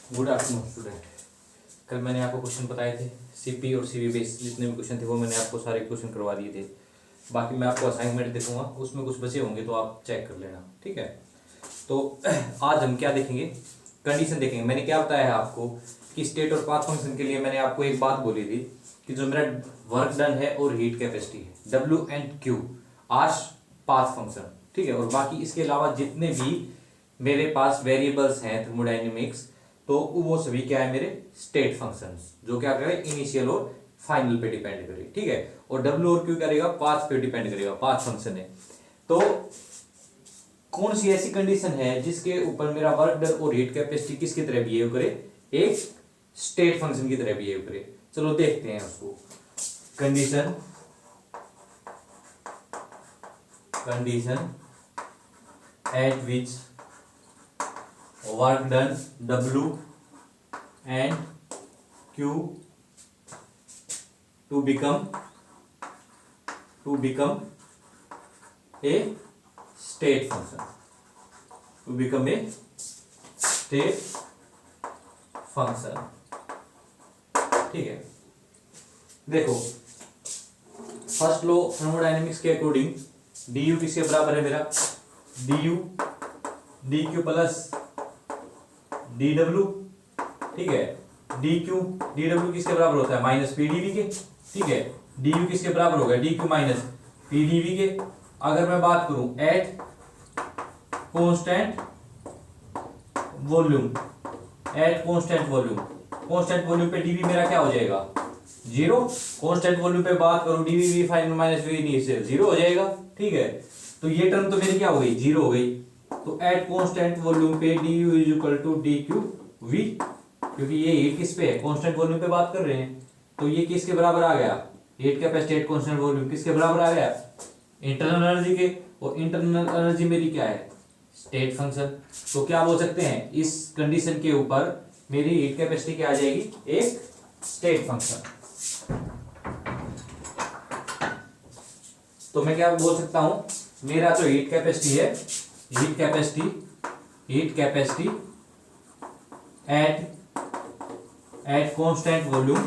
Good afternoon student. कल मैंने आपको क्वेश्चन बताए थे सीपी और सीवी बेस जितने भी क्वेश्चन थे वो मैंने आपको सारे क्वेश्चन करवा दिए थे। बाकी मैं आपको असाइनमेंट दे दूँगा, उसमें कुछ बचे होंगे तो आप चेक कर लेना, ठीक है। तो आज हम क्या देखेंगे, कंडीशन देखेंगे। मैंने क्या बताया है आपको कि स्टेट और पाथ फंक्शन के लिए मैंने आपको एक बात बोली थी कि जो मेरा वर्क डन है और हीट कैपेसिटी है W and Q our path function, ठीक है। और बाकी इसके अलावा जितने भी मेरे पास वेरिएबल्स हैं थर्मोडायनेमिक्स, तो वो सभी क्या है मेरे स्टेट फंक्शंस, जो क्या करें इनिशियल और फाइनल पे डिपेंड करे, ठीक है। और डब्ल्यू और क्यू करेगा पाथ पे डिपेंड करेगा, पाथ फंक्शन है। तो कौन सी ऐसी कंडीशन है जिसके ऊपर मेरा वर्क डन और हीट कैपेसिटी किसकी तरह बिहेव करे, एक स्टेट फंक्शन की तरह बिहेव करे। चलो देखते हैं उसको। Condition at which work done W and Q to become a state function, ठीक है। देखो फर्स्ट लॉ थर्मोडायनेमिक्स के अकॉर्डिंग du किसके बराबर है मेरा, du dq प्लस dw, ठीक है। dw किसके बराबर होता है, माइनस pdv के, ठीक है। du किसके बराबर होगा, dq माइनस pdv के। अगर मैं बात करूं eight constant volume, constant volume पे dv मेरा क्या हो जाएगा, जीरो। कांस्टेंट वॉल्यूम पे बात करूं dv v final minus v initial zero हो जाएगा, ठीक है। तो ये टर्म तो मेरी क्या हो गई, जीरो हो गई। तो एट कांस्टेंट वॉल्यूम पे du is equal to dq v, क्योंकि ये हीट किस पे है, कांस्टेंट वॉल्यूम पे बात कर रहे हैं। तो ये किसके बराबर आ गया, heat capacity eight constant volume किसके बराबर आ गया, इंटरनल एनर्जी के। और इंटरनल एनर्जी मेरी क्या है, स्टेट फंक्शन। तो क्या बोल सकते हैं, इस कंडीशन के ऊपर मेरी हीट कैपेसिटी क्या आ जाएगी, एक स्टेट फंक्शन। तो मैं क्या बोल सकता हूं, मेरा जो हीट कैपेसिटी है, heat capacity eight constant volume,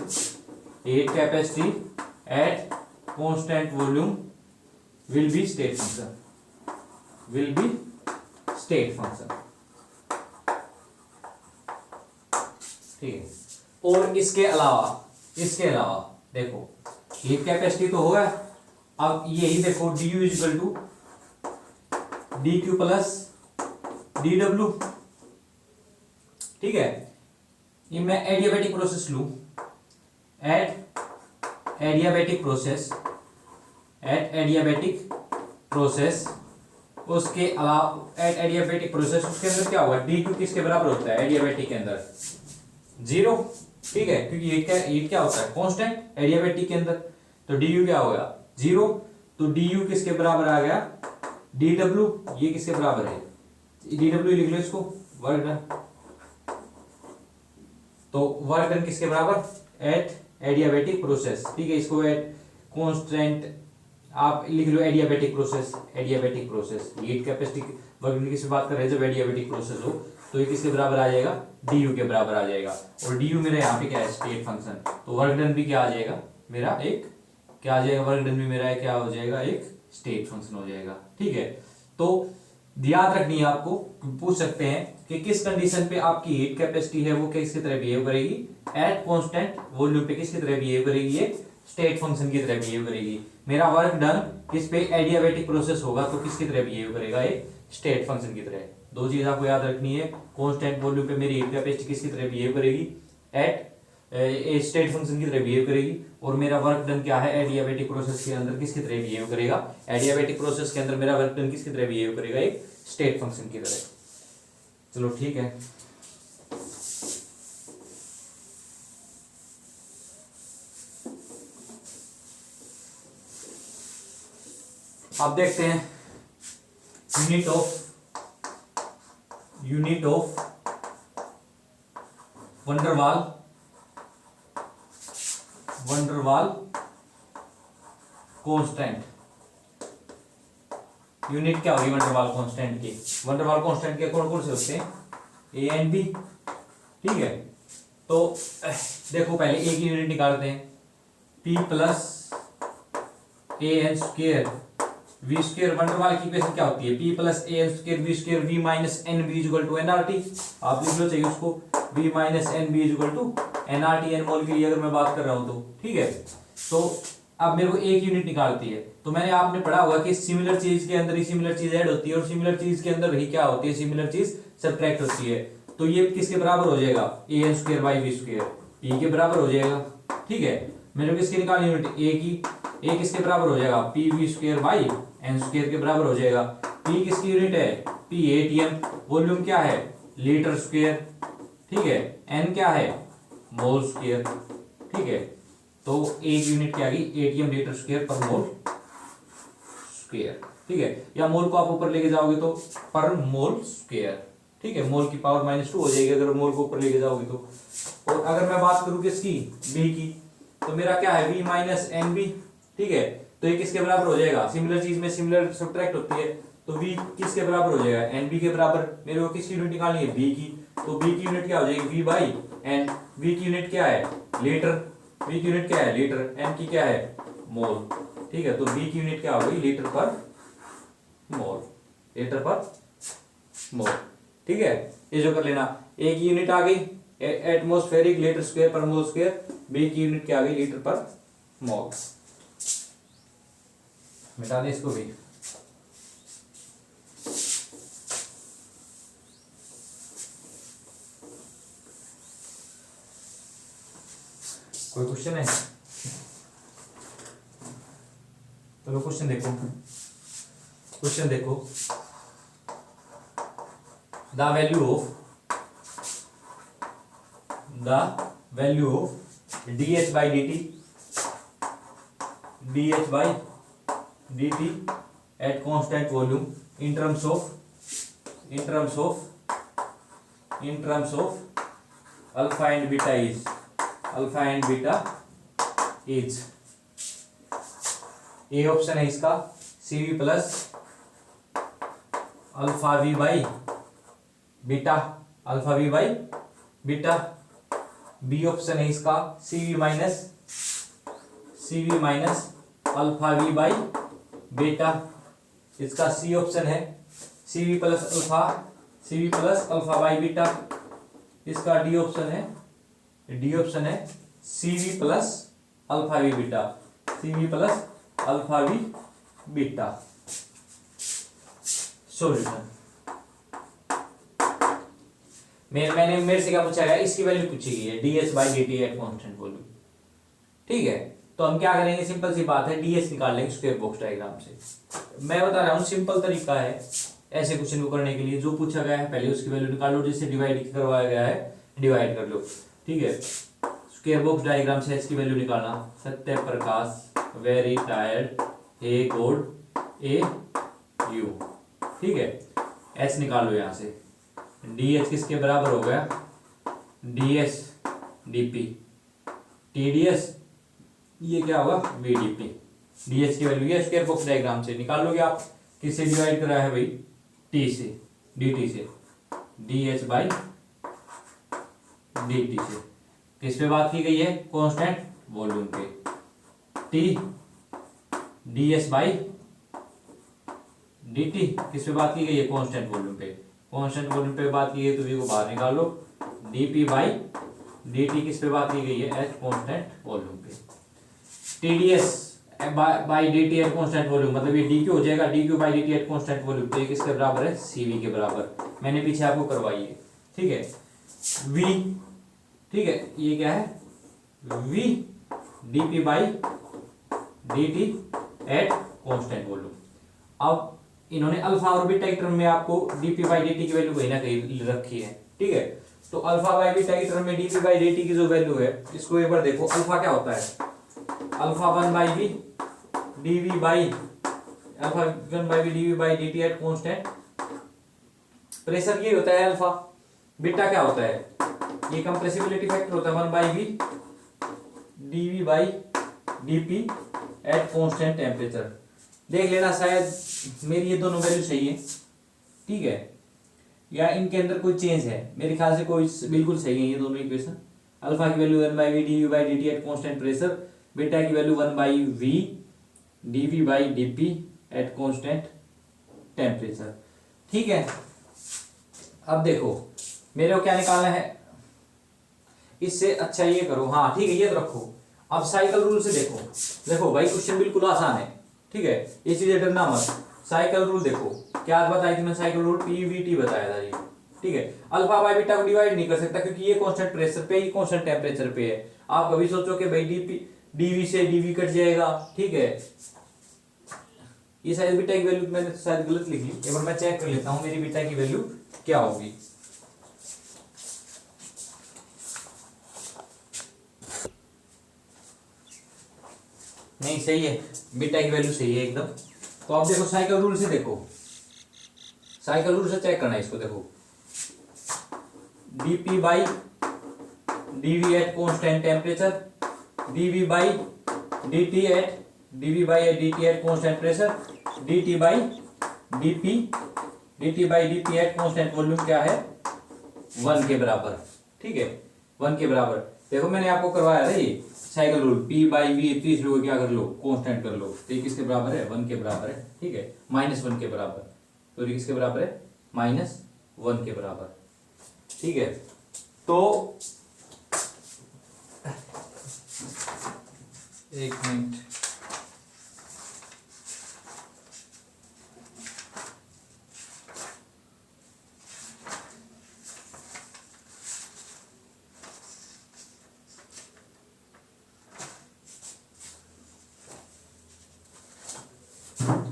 heat capacity eight constant volume will be state function, ठीक है। और इसके अलावा देखो हीट कैपेसिटी तो होगा, अब यही देखो du is equal to dq plus dw, ठीक है। ये मैं एडियाबैटिक प्रोसेस लूं, एडियाबैटिक प्रोसेस, उसके अलावा एडियाबैटिक प्रोसेस, उसके अंदर क्या होगा, dq किसके बराबर होता है एडियाबैटिक के अंदर, जीरो, ठीक है। क्योंकि हीट क्या होता है, कांस्टेंट एडियाबैटिक के अंदर। तो du क्या होगा, जीरो। तो du किसके बराबर आ गया, dw, ये किसके बराबर है, dw लिख लो इसको, वर्क डन। तो वर्क डन किसके बराबर, एट एडियाबैटिक प्रोसेस, ठीक है। इसको एट कांस्टेंट आप लिख लो, adiabatic process, heat capacity work done किससे बात कर रहे हैं, जब एडियाबैटिक प्रोसेस हो तो ये किसके बराबर आ जाएगा, du के बराबर आ जाएगा। और du मेरा यहाँ पे क्या है, स्टेट फंक्शन। तो वर्क डन भी क्या आ जाएगा मेरा, एक क्या आ जाएगा, वर्क डन भी मेरा क्या हो जाएगा, एक स्टेट फंक्शन हो जाएगा, ठीक है। तो याद रखनी है आपको, पूछ सकते हैं कि किस कंडीशन पे आपकी हीट कैपेसिटी है वो किसकी तरह बिहेव करेगी, एट कांस्टेंट वॉल्यूम पे किसकी तरह बिहेव करेगी, ये स्टेट फंक्शन की तरह बिहेव करेगी। मेरा वर्क डन किस पे, एडियाबैटिक प्रोसेस होगा तो किसकी तरह बिहेव करेगा, एक स्टेट फंक्शन की तरह। दो चीज आपको याद रखनी है, कांस्टेंट वॉल्यूम पे मेरी हीट कैपेसिटी किसकी तरह बिहेव करेगी, एट स्टेट फंक्शन की तरह बिहेव करेगी। और मेरा वर्क डन क्या है, एडियाबैटिक प्रोसेस के अंदर किसकी तरह बिहेव करेगा, एडियाबैटिक प्रोसेस के अंदर मेरा वर्क डन किसकी तरह बिहेव करेगा, एक स्टेट फंक्शन की तरह। चलो ठीक है। अब देखते हैं unit of van der Waals constant. Unit क्या होगी वंडरवाल कांस्टेंट की, वंडरवाल कांस्टेंट के कौन कौन से होते हैं, ए एंड बी, ठीक है। तो देखो पहले ए की यूनिट निकालते हैं, P plus A N square V square van der Waals की इक्वेशन क्या होती है, P plus A N square V minus N B equal to N R T. आप लिख लो चाहिए उसको, V minus N B equal to N R T, N mole के लिए अगर मैं बात कर रहा हूं तो, ठीक है। तो अब मेरे को एक यूनिट निकालती है, तो मैंने आपने पढ़ा होगा कि सिमिलर चीज के अंदर ही सिमिलर चीज ऐड होती है और सिमिलर चीज के अंदर ही क्या होती है, सिमिलर चीज सब्ट्रैक्ट होती है। तो ये किसके बराबर हो जाएगा, A N square by V square, P के बराबर हो जाएगा, ठीक है। मेरे को किसकी निकालनी यूनिट, ए की, ए किसके बराबर हो जाएगा, P V square by N square के बराबर हो जाएगा। पी किसकी यूनिट है, पी एटीएम, वॉल्यूम क्या है, लीटर स्क्वायर, ठीक है। एन क्या है, मोल स्क्वायर, ठीक है। तो एक यूनिट क्या आ गई, एटीएम लीटर स्क्वायर पर मोल स्क्वायर, ठीक है। या मोल को आप ऊपर लेके जाओगे तो पर मोल स्क्वायर, ठीक है। मोल की पावर -2 हो जाएगी अगर मोल को ऊपर लेके जाओगे तो। और अगर मैं बात करूं किसकी, बी की, तो मेरा क्या है, v माइनस एन बी, ठीक है। तो ये किसके बराबर हो जाएगा, सिमिलर चीज में सिमिलर सब्ट्रैक्ट होती है, तो v किसके बराबर हो जाएगा, एन बी के बराबर। मेरे को किसकी यूनिट निकालनी है, b की, तो b की यूनिट क्या हो जाएगी, v बाई एन। v की यूनिट क्या है, लीटर, v की यूनिट क्या है, लीटर, n की क्या है, मोल, ठीक है। तो b की यूनिट क्या हो गई, लीटर पर मोल, लीटर पर मोल, ठीक है। ये जो कर लेना, a की यूनिट आ गई एटमॉस्फेरिक लीटर स्क्वायर पर मोल स्क्वायर, b की यूनिट क्या आ गई, लीटर पर मोल। मिटा दे इसको भी। कोई क्वेश्चन है, चलो क्वेश्चन देखो, क्वेश्चन देखो, the value of dh by dt at constant volume in terms of alpha and beta is A option है इसका CV plus alpha V by beta, alpha V by beta. B option है इसका CV minus alpha V by beta. इसका C option है CV plus alpha by beta. इसका D option है CV plus alpha V beta, CV plus alpha V beta. Solution मैंने मेरे से क्या पूछा गया, इसकी वैल्यू पूछी गई है ds by dt at constant volume, ठीक है। तो हम क्या करेंगे, सिंपल सी बात है, ds निकाल लेंगे स्क्वायर बॉक्स डायग्राम से। मैं बता रहा हूँ सिंपल तरीका है ऐसे क्वेश्चन को करने के लिए, जो पूछा गया है पहले उसकी वैल्यू निकाल लो, जिससे डिवाइड करवाया गया है डिवाइड कर लो, ठीक है। स्क्वायर बॉक्स डायग्राम से इसकी वैल्यू निकालना, सत्य प्रकाश, वेरी टायर्ड, ए गोड, ए यू, ठीक है। एस निकाल लो यहाँ से, डी एच किसके बराबर हो गया, D S D P, T D S ये क्या होगा, V D P. D H की वैल्यू ये स्क्वायर बॉक्स डायग्राम से निकाल लोगे आप। किससे डिवाइड करा है भाई, टी से, डी टी से, D H by D T से। किस पे बात की गई है, कांस्टेंट वॉल्यूम पे, T D S by D T किस पे बात की गई है, कांस्टेंट वॉल्यूम पे। कांस्टेंट वॉल्यूम पे बात की गई तो वी को बाहर निकाल लो, D P by D T किस पे बात की गई है, एट कांस्टेंट वॉल्यूम पे। T D S by D T at constant volume, मतलब ये डी क्यू हो जाएगा, D Q by D T at constant volume, तो ये किसके बराबर है, सी वी के बराबर। मैंने पीछे आपको करवाई है, ठीक है। वी, ठीक है, ये क्या है, V D P by D T at constant volume. अब इन्होंने अल्फा और बीटा की टर्म में आपको डीपी बाई डी टी की वैल्यू कहीं ना कहीं रखी है, ठीक है। तो अल्फा बाई बीटा की टर्म में डीपी बाई डी टी की जो वैल्यू है, इसको एक बार देखो, अल्फा क्या होता है, alpha 1 by V DV by alpha 1 by V DV by D T at constant pressure, ये होता है अल्फा। बीटा क्या होता है, ये कंप्रेसिबिलिटी फैक्टर होता है 1 by V DV by DP at constant temperature. देख लेना शायद मेरी ये दोनों वैल्यू सही है, ठीक है। या इनके अंदर कोई चेंज है, मेरे ख्याल से कोई बिल्कुल सही है ये दोनों इक्वेशन। अल्फा की value 1/v dv by dt at constant pressure, beta की value 1/v dv by dp at constant temperature. ठीक है, अब देखो मेरे को क्या निकालना है, इससे अच्छा ये करो, हाँ ठीक है ये तो रखो। अब साइकिल रूल से देखो, देखो भाई क्वेश्चन बिल्कुल आसान है, ठीक है, ये चीजें डरना मत। साइकिल रूल देखो, क्या बताई थी मैं, साइकिल रूल पीवीटी बताया था ये, ठीक है। अल्फा बाय बीटा को डिवाइड नहीं कर सकता क्योंकि ये कांस्टेंट प्रेशर पे, ये कांस्टेंट टेम्परेचर पे है। आप कभी सोचो कि भाई डीपी डीवी से डीवी कट जाएगा, ठीक है। ये शायद बीटा की वैल्यू मैंने शायद गलत लिख ली, एक बार मैं चेक कर लेता हूँ मेरी बीटा की वैल्यू क्या होगी। नहीं सही है, बीटा की वैल्यू सही है एकदम। तो आप देखो साइकिल रूल से देखो, साइकिल रूल से चेक करना है इसको। देखो dp by dv at constant temperature, dv by dt at dv by dt at constant pressure, dt by dp at constant volume क्या है 1 के बराबर, ठीक है 1 के बराबर। देखो मैंने आपको करवाया था ये cycle rule, p by V तीस लोग क्या कर लो कांस्टेंट कर लो, तो ये किसके बराबर है 1 के बराबर है, ठीक है -1 के बराबर। तो ये किसके बराबर है -1 के बराबर, ठीक है। तो एक मिनट,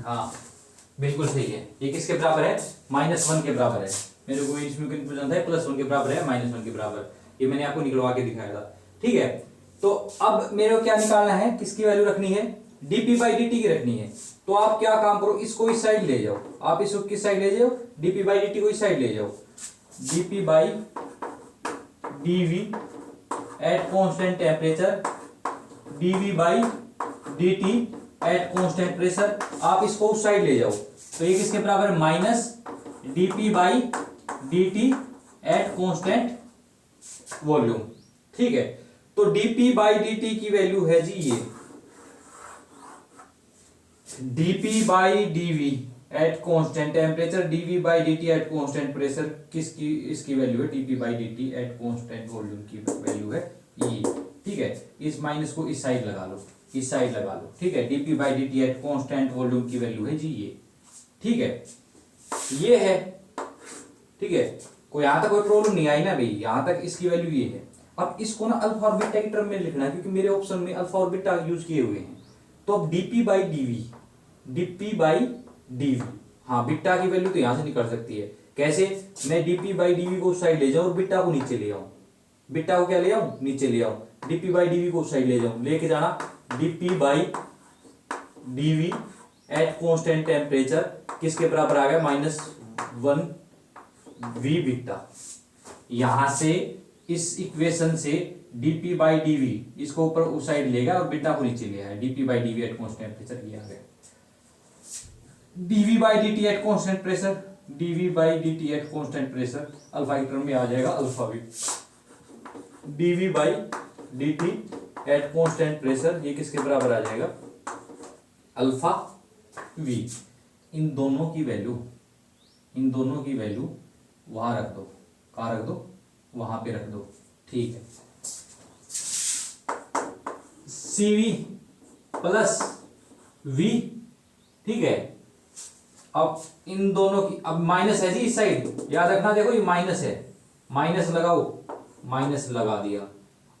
हाँ बिल्कुल सही है, ये किसके बराबर है -1 के बराबर है। मेरे को इसमें कंफ्यूजन था, +1 के बराबर है -1 के बराबर, ये मैंने आपको निकलवा के दिखाया था, ठीक है। तो अब मेरे को क्या निकालना है, किसकी वैल्यू रखनी है dp बाई dt की रखनी है। तो आप क्या काम करो, इसको इस साइड ले जाओ, आप इसको किस साइड ले जाओ, dp बाई dt को इस साइड ले जाओ, dp by dv at constant temperature, dv by dt at constant pressure, आप इसको उस साइड ले जाओ। तो ये किसके बराबर है -dp by dt at constant volume, ठीक है। तो dp बाई dt की वैल्यू है जी ये dp by dv at constant temperature, dv by dt at constant pressure, किसकी इसकी वैल्यू है dp by dt at constant volume की वैल्यू है ये, ठीक है। इस माइनस को इस साइड लगा लो, इस साइड लगा लो, ठीक है। dp by dt at constant volume की वैल्यू है जी ये, ठीक है, ये है, ठीक है। कोई यहां तक कोई प्रॉब्लम नहीं आई ना भाई, यहां तक इसकी वैल्यू ये है। अब इसको ना अल्फा और बीटा की टर्म में लिखना है क्योंकि मेरे ऑप्शन में अल्फा और बीटा यूज किए हुए हैं। तो अब dp बाई dv, हाँ बीटा की वैल्यू तो यहां से निकल सकती है। कैसे, मैं dp बाई dv को साइड ले जाऊं और बीटा को नीचे ले आऊं, बीटा को क्या ले आऊं नीचे ले आऊं, dp बाई dv को साइड ले जाऊं, लेके जाना dp by dv at constant temperature किसके बराबर आ गया -1 v बीटा। यहां से इस इक्वेशन से dp बाई dv इसको ऊपर उस साइड लेगा और बीटा को नीचे ले आया, dp by dv at constant temperature ये आ गया, dv by dt at constant pressure, dv by dt at constant pressure alpha की टर्म में आ जाएगा alpha v, dv by dt at constant pressure ये किसके बराबर आ जाएगा अल्फा v। इन दोनों की वैल्यू वहां रख दो, कहाँ रख दो, वहां पे रख दो, ठीक है। CV प्लस V, ठीक है। अब इन दोनों की, अब माइनस है जी इस साइड, याद रखना, देखो ये माइनस है, माइनस लगाओ, माइनस लगा दिया।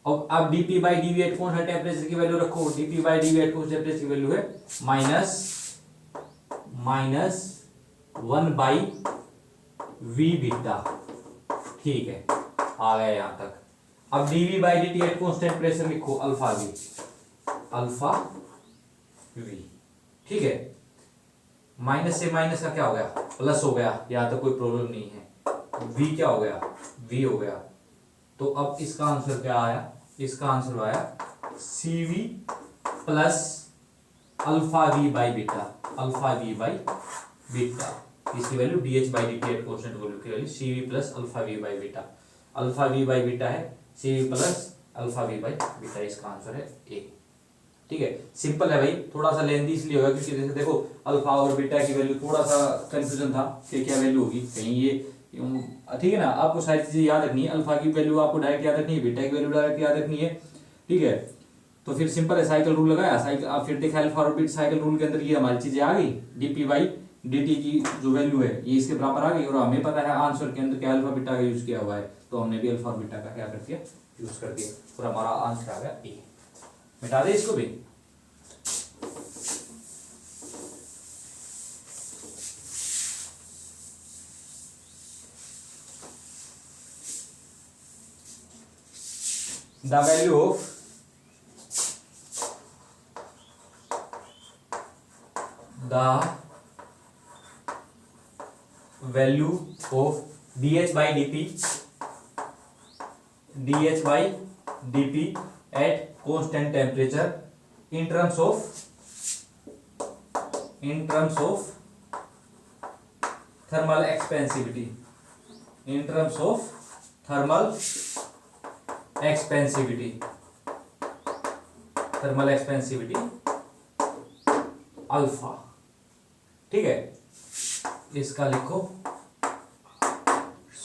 अब dp by dv at constant temperature की वैल्यू रखो, dp by dv at constant temperature की वैल्यू है -1 बाई v बीटा, ठीक है आ गया यहां तक। अब dv by dt at constant pressure लिखो अल्फा v, ठीक है। माइनस से माइनस का क्या हो गया प्लस हो गया, यहां तक कोई प्रॉब्लम नहीं है। v क्या हो गया v हो गया। तो अब इसका आंसर क्या आया, इसका आंसर आया CV plus alpha v by beta, alpha v by beta, इसकी value DH by D T at constant volume की value C V plus alpha V by beta, alpha V by beta है C V plus alpha V by beta, इसका answer है A. ठीक है, simple है भाई, थोड़ा सा लेंथी इसलिए होगा क्योंकि जैसे देखो अल्फा और बीटा की वैल्यू थोड़ा सा कंफ्यूजन था कि क्या वैल्यू होगी कहीं ये, ठीक है ना। आपको सारी चीजें याद रखनी है, अल्फा की वैल्यू आपको डायरेक्ट याद रखनी है, बीटा की वैल्यू डायरेक्ट याद रखनी है। ठीक है, तो फिर सिंपल है, साइकिल रूल लगाया, साइकिल आप फिर देखा अल्फा और बीटा साइकिल रूल के अंदर ये हमारी चीजें आ गई, डीपी बाई dt की जो वैल्यू है ये इसके बराबर आ गई, और हमें पता है आंसर के अंदर क्या अल्फा बीटा का यूज किया हुआ है, तो हमने भी अल्फा और बीटा का क्या कर दिया यूज कर दिया, और हमारा आंसर आ गया ए। मिटा दे इसको भी। The value of value of dH by dP at constant temperature in terms of thermal expansivity, in terms of thermal expansivity alpha. ठीक है, इसका लिखो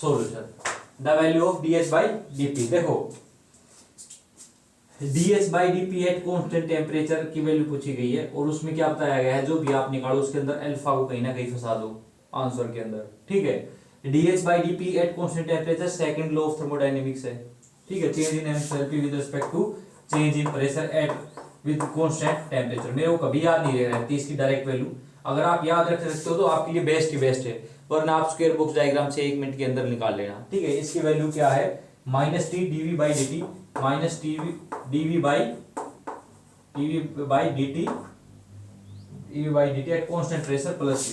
solution, the value of DH by DP. देखो DH by DP at constant temperature की value पूछी गई है, और उसमें क्या बताया गया है, जो भी आप निकालो उसके अंदर अल्फा को कहीं ना कहीं फंसा दो आंसर के अंदर। ठीक है, DH by DP at constant temperature second law of thermodynamics है। ठीक है, change in enthalpy with respect to change in pressure at with constant temperature. मेरे को कभी याद नहीं रहती इसकी डायरेक्ट वैल्यू, अगर आप याद रख सकते हो तो आपके लिए बेस्ट ही बेस्ट है, वरना आप स्क्वायर बॉक्स डायग्राम से 1 मिनट के अंदर निकाल लेना। ठीक है, इसकी वैल्यू क्या है, minus T DV by D T, minus T DV by D T at constant pressure plus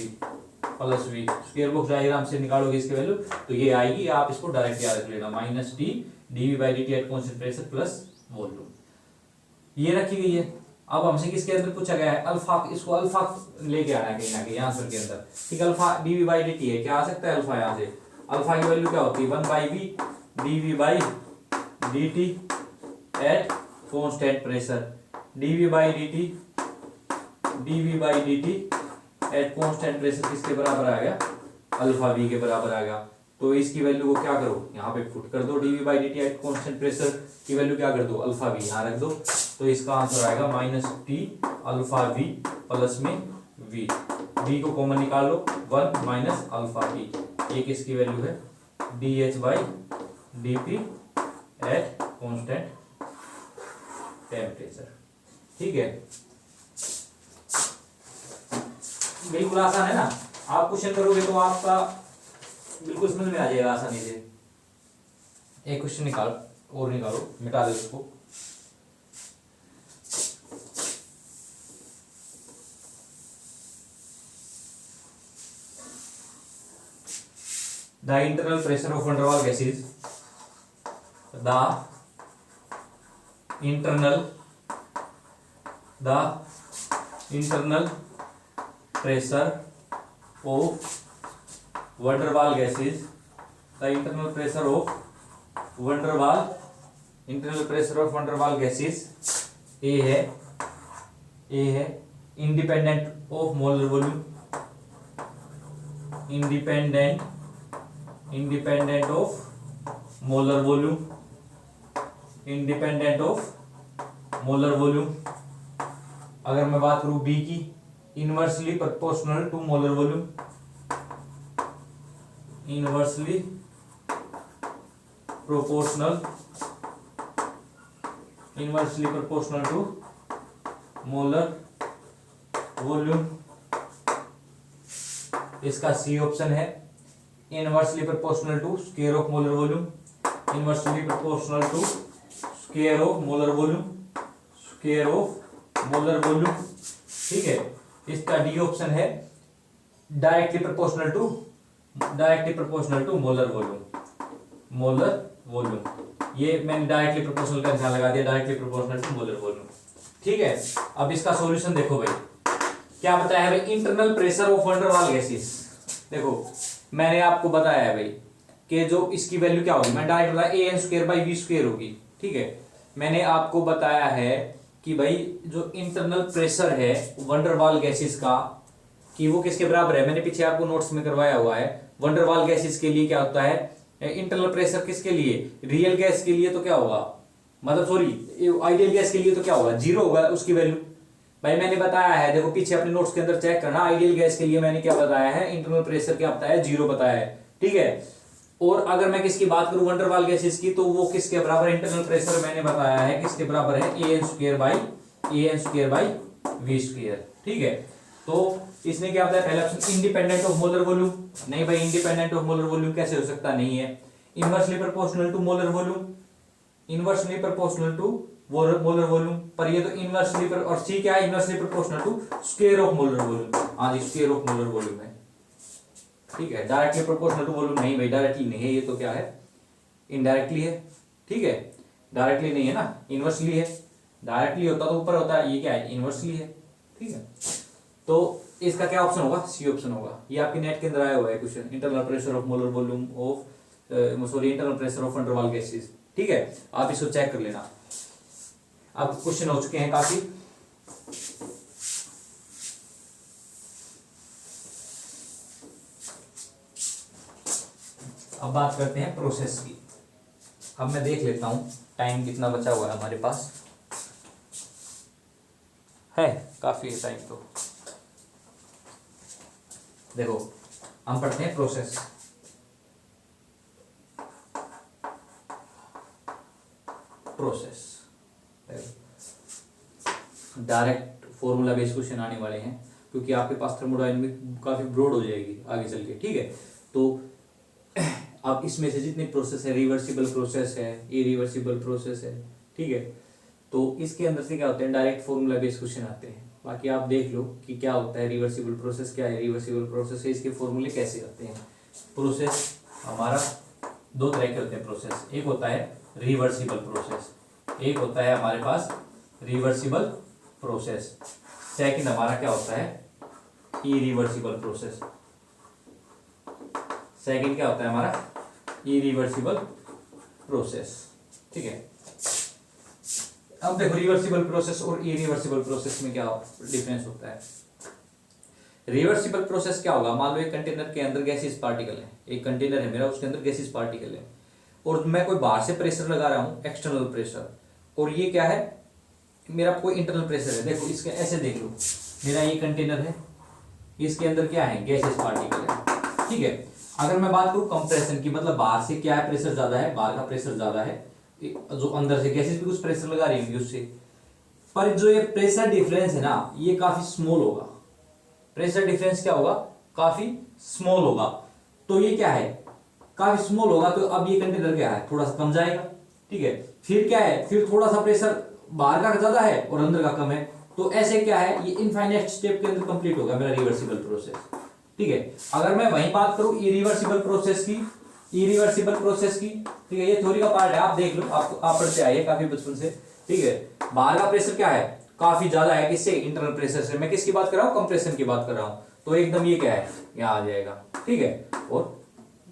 V. Square box diagram से निकालोगे इसकी वैल्यू तो ये आएगी, आप इसको डायरेक्ट याद रख लेना, minus T DV by D T at constant pressure plus volume, ये रखी गई है। अब हमसे किसके अंदर पूछा गया है, अल्फा, इसको अल्फा लेके आना है कहीं ना कहीं आंसर के अंदर। ठीक, alpha DV by D T है, क्या आ सकता है अल्फा, यहाँ से अल्फा की वैल्यू क्या होती है, 1 by V DV by D T at constant pressure, DV by D T at constant pressure किसके बराबर आ गया, अल्फा वी के बराबर आ गया। तो इसकी वैल्यू को क्या करो, यहाँ पे पुट कर दो, DV by D T at constant pressure की वैल्यू क्या कर दो, अल्फा वी यहाँ रख दो, तो इसका आंसर आएगा minus T alpha V plus में वी, वी को कॉमन निकाल लो, 1 माइनस अल्फा वी, ये किसकी वैल्यू है, D H by D P eight constant temperature. ठीक है, बिल्कुल आसान है ना, आप क्वेश्चन करोगे तो आपका बिल्कुल समझ में आ जाएगा आसानी से। एक क्वेश्चन निकालो, मिटा दो इसको। The internal pressure of van der Waals gases, the internal pressure of van der Waals gases, the internal pressure of van der Waals gases A है independent of molar volume, independent of molar volume। अगर मैं बात करूं B की, inversely proportional to molar volume, inversely proportional to molar volume, इसका C option है, inversely proportional to square of molar volume, inversely proportional to square of molar volume. ठीक है, इसका डी ऑप्शन है, directly proportional to molar volume. ये मैंने directly proportional का ध्यान लगा दिया, directly proportional to molar volume. ठीक है, अब इसका सॉल्यूशन देखो भाई, क्या बताया है, internal pressure of van der Waals gases. देखो मैंने आपको बताया है भाई कि जो इसकी वैल्यू क्या होगी, मैं डायरेक्ट बताया A N square by V square होगी, ठीक है। मैंने आपको बताया है कि भाई जो इंटरनल प्रेशर है वंडरवाल गैसेस का, कि वो किसके बराबर है, मैंने पीछे आपको नोट्स में करवाया हुआ है। वंडरवाल गैसेस के लिए क्या होता है, इंटरनल प्रेशर किसके लिए, रियल गैस के लिए तो क्या होगा, मतलब सॉरी आइडियल गैस के लिए तो क्या होगा, जीरो होगा उसकी वैल्यू। भाई मैंने बताया है, देखो पीछे अपने नोट्स के अंदर चेक करना, आइडियल गैस के लिए मैंने क्या बताया है, इंटरनल प्रेशर क्या बताया है, जीरो बताया है, ठीक है। और अगर मैं किसकी बात करूं वंडरवाल गैसेस की, तो वो किसके बराबर, इंटरनल प्रेशर मैंने बताया है किसके बराबर है, A N square by V square, ठीक है। तो इसने क्या बताया, पहला option independent of molar volume, नहीं भाई इंडिपेंडेंट ऑफ मोलर वॉल्यूम कैसे हो सकता, नहीं है। Inversely proportional to molar volume, inversely proportional to molar volume, पर ये तो इनवर्सली पर, और सी क्या है, inversely proportional to square of molar volume, हाँ जी स्क्वायर ऑफ मोलर वॉल्यूम है, ठीक है। डायरेक्टली प्रोपोर्शनल टू वॉल्यूम नहीं भाई, डायरेक्टली नहीं है, ये तो क्या है, इनडायरेक्टली है, ठीक है। डायरेक्टली नहीं है ना, इनवर्सली है, डायरेक्टली होता तो ऊपर होता, ये क्या है, इनवर्सली है, ठीक है। तो इसका क्या ऑप्शन होगा, सी ऑप्शन होगा। ये आपके नेट के अंदर आया हुआ है question, internal pressure of molar volume of sorry internal pressure of van der Waals gases, ठीक है। आप इसको चेक कर लेना। अब क्वेश्चन हो चुके हैं काफी, अब बात करते हैं प्रोसेस की। अब मैं देख लेता हूं टाइम कितना बचा हुआ है हमारे पास, है काफी है टाइम। तो देखो हम पढ़ते हैं process. Process direct formula based question आने वाले हैं, क्योंकि आपके पास थर्मोडायनामिक काफी ब्रॉड हो जाएगी आगे चल के, ठीक है। तो अब इसमें से जितने प्रोसेस है, रिवर्सिबल प्रोसेस है, इरिवर्सिबल प्रोसेस है, ठीक है। तो इसके अंदर से क्या होते हैं, डायरेक्ट फॉर्मूला बेस्ड क्वेश्चन आते हैं। बाकी आप देख लो कि क्या होता है रिवर्सिबल प्रोसेस, क्या है रिवर्सिबल प्रोसेस है, इसके फॉर्मूले कैसे आते हैं। प्रोसेस हमारा दो तरह के होते हैं प्रोसेस, एक होता है रिवर्सिबल प्रोसेस, एक होता है हमारे पास रिवर्सिबल प्रोसेस, सेकंड हमारा क्या होता है इरिवर्सिबल प्रोसेस। सेकंड क्या होता है हमारा इरिवर्सिबल प्रोसेस, ठीक है। अब देखो रिवर्सिबल प्रोसेस और इरिवर्सिबल प्रोसेस में क्या डिफरेंस होता है। रिवर्सिबल प्रोसेस क्या होगा, मान लो एक कंटेनर के अंदर गैसेस पार्टिकल है, एक कंटेनर है मेरा, उसके अंदर गैसेस पार्टिकल है, और मैं कोई बाहर से प्रेशर लगा रहा हूं, एक्सटर्नल प्रेशर, और ये क्या है, मेरा कोई इंटरनल प्रेशर है। देखो इसके ऐसे देख लो, मेरा ये कंटेनर है, इसके अंदर क्या है, गैसेस पार्टिकल है, ठीक है। अगर मैं बात करूं कंप्रेशन की, मतलब बाहर से क्या है, प्रेशर ज्यादा है, बाहर का प्रेशर ज्यादा है, जो अंदर से गैसेस भी कुछ प्रेशर लगा रही होंगी उससे, पर जो ये प्रेशर डिफरेंस है ना, ये काफी स्मॉल होगा। प्रेशर डिफरेंस क्या होगा, काफी स्मॉल होगा। तो ये क्या है, काफी स्मॉल होगा, तो अब ये कंटेनर क्या है, थोड़ा सा कम जाएगा, ठीक है। फिर क्या है, फिर थोड़ा सा प्रेशर बाहर का ज्यादा है और अंदर का कम है, तो ऐसे क्या है, ये इनफाइनाइट स्टेप के अंदर कंप्लीट होगा मेरा रिवर्सिबल प्रोसेस, ठीक है। अगर मैं वहीं बात करूं इरिवर्सिबल प्रोसेस की, इरिवर्सिबल प्रोसेस की, ठीक है, ये थ्योरी का पार्ट है, आप देख लो, आप पढ़ते आइए काफी बचपन से, ठीक है। बाहर का प्रेशर क्या है, काफी ज्यादा है, किससे, इंटरनल प्रेशर से। मैं किसकी बात कर रहा हूँ, कंप्रेशन की बात कर रहा हूँ, तो एकदम ये क्या है, यहाँ आ जाएगा, ठीक है। और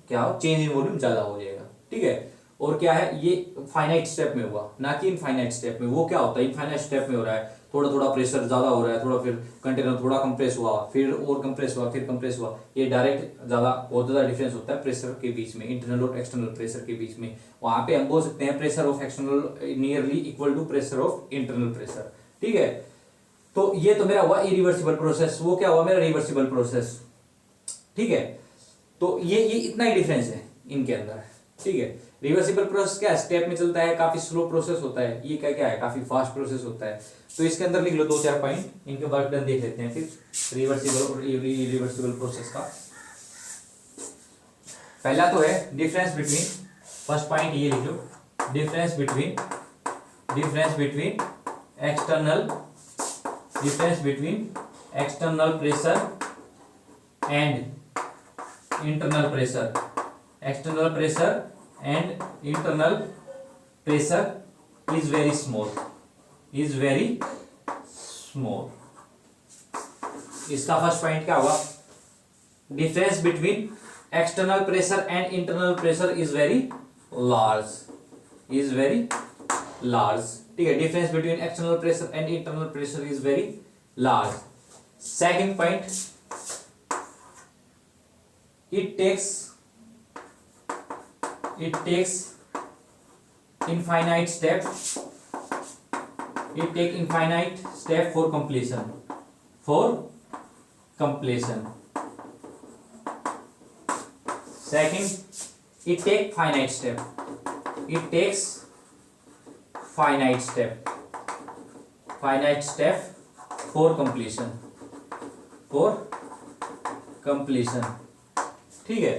क्या हो, चेंज इन वॉल्यूम ज्यादा हो जाएगा, ठीक है। और क्या है, ये फाइनाइट स्टेप में हुआ, ना कि इनफाइनाइट स्टेप में। वो क्या होता है, इनफाइनाइट स्टेप में हो रहा है, थोड़ा थोड़ा प्रेशर ज्यादा हो रहा है, थोड़ा फिर कंटेनर थोड़ा कंप्रेस हुआ, फिर और कंप्रेस हुआ, फिर कंप्रेस हुआ। ये डायरेक्ट ज्यादा बहुत ज्यादा डिफरेंस होता है प्रेशर के बीच में, इंटरनल और एक्सटर्नल प्रेशर के बीच में। वहां पे हम बोल सकते हैं pressure of external nearly equal to pressure of internal pressure, ठीक है। तो ये तो मेरा हुआ इरिवर्सिबल प्रोसेस, वो क्या हुआ मेरा रिवर्सिबल प्रोसेस, ठीक है। तो ये इतना ही डिफरेंस है इनके अंदर, ठीक है। रिवर्सिबल प्रोसेस क्या है, स्टेप में चलता है, काफी स्लो प्रोसेस होता है, ये क्या क्या है, काफी फास्ट प्रोसेस होता है। तो इसके अंदर लिख लो 2-4 पॉइंट, इनके वर्क डन देख लेते हैं फिर रिवर्सिबल और इरिवर्सिबल प्रोसेस का। पहला तो है डिफरेंस बिटवीन, फर्स्ट पॉइंट ये लिख लो, difference between external pressure and internal pressure. External pressure and internal pressure is very small, इसका फर्स्ट पॉइंट क्या होगा, difference between external pressure and internal pressure is very large, is very large, ठीक है. difference between external pressure and internal pressure is very large. Second point, it takes infinite step, it take infinite step for completion, second, it take finite step, it takes finite step for completion, ठीक है.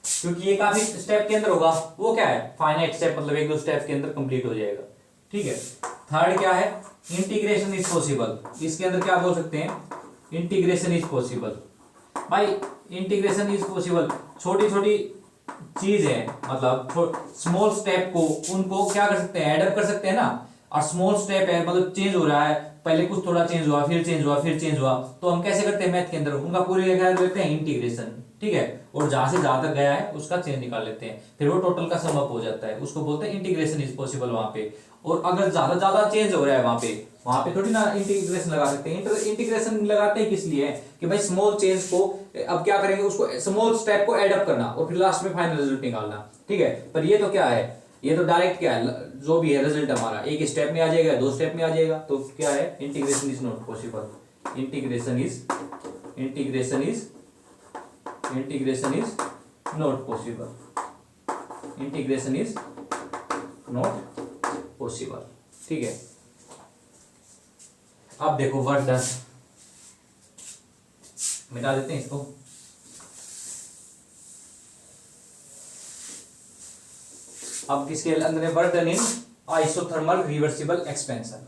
क्योंकि ये काफी step के अंदर होगा, वो क्या है, फाइनाइट स्टेप, मतलब एक दो स्टेप के अंदर कंप्लीट हो जाएगा, ठीक है. थर्ड क्या है, इंटीग्रेशन इज पॉसिबल. इसके अंदर क्या बोल सकते हैं, इंटीग्रेशन इज पॉसिबल. भाई इंटीग्रेशन इज पॉसिबल, छोटी छोटी चीज है, मतलब स्मॉल स्टेप को उनको क्या कर सकते हैं, एडअप कर सकते हैं ना. और स्मॉल स्टेप है, मतलब चेंज हो रहा है, पहले कुछ थोड़ा चेंज हुआ, फिर चेंज हुआ, फिर चेंज हुआ, तो हम कैसे करते हैं मैथ के अंदर, उनका पूरे क्या लेते हैं, इंटीग्रेशन, ठीक है. और जहां से जहां तक गया है उसका चेंज निकाल लेते हैं, फिर वो टोटल का सम अप हो जाता है, उसको बोलते हैं इंटीग्रेशन इज पॉसिबल वहां पे. और अगर ज्यादा चेंज हो रहा है वहां पे थोड़ी ना इंटीग्रेशन लगा सकते हैं. इंटीग्रेशन लगाते हैं किस लिए, कि भाई स्मॉल चेंज को अब क्या करेंगे, उसको स्मॉल स्टेप को एडअप करना और फिर लास्ट में फाइनल रिजल्ट निकालना, ठीक है. पर ये तो क्या है, ये तो डायरेक्ट क्या है, जो भी है रिजल्ट हमारा एक स्टेप में आ जाएगा, दो स्टेप में आ जाएगा, तो क्या है, integration is not possible, integration is not possible, integration is not possible, ठीक है. अब देखो वर्क डन, मिटा देते हैं इसको. अब किसके अंदर है, work done in isothermal reversible expansion.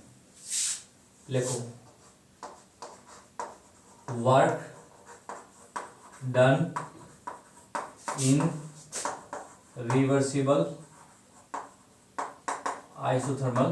लिखो work done in reversible isothermal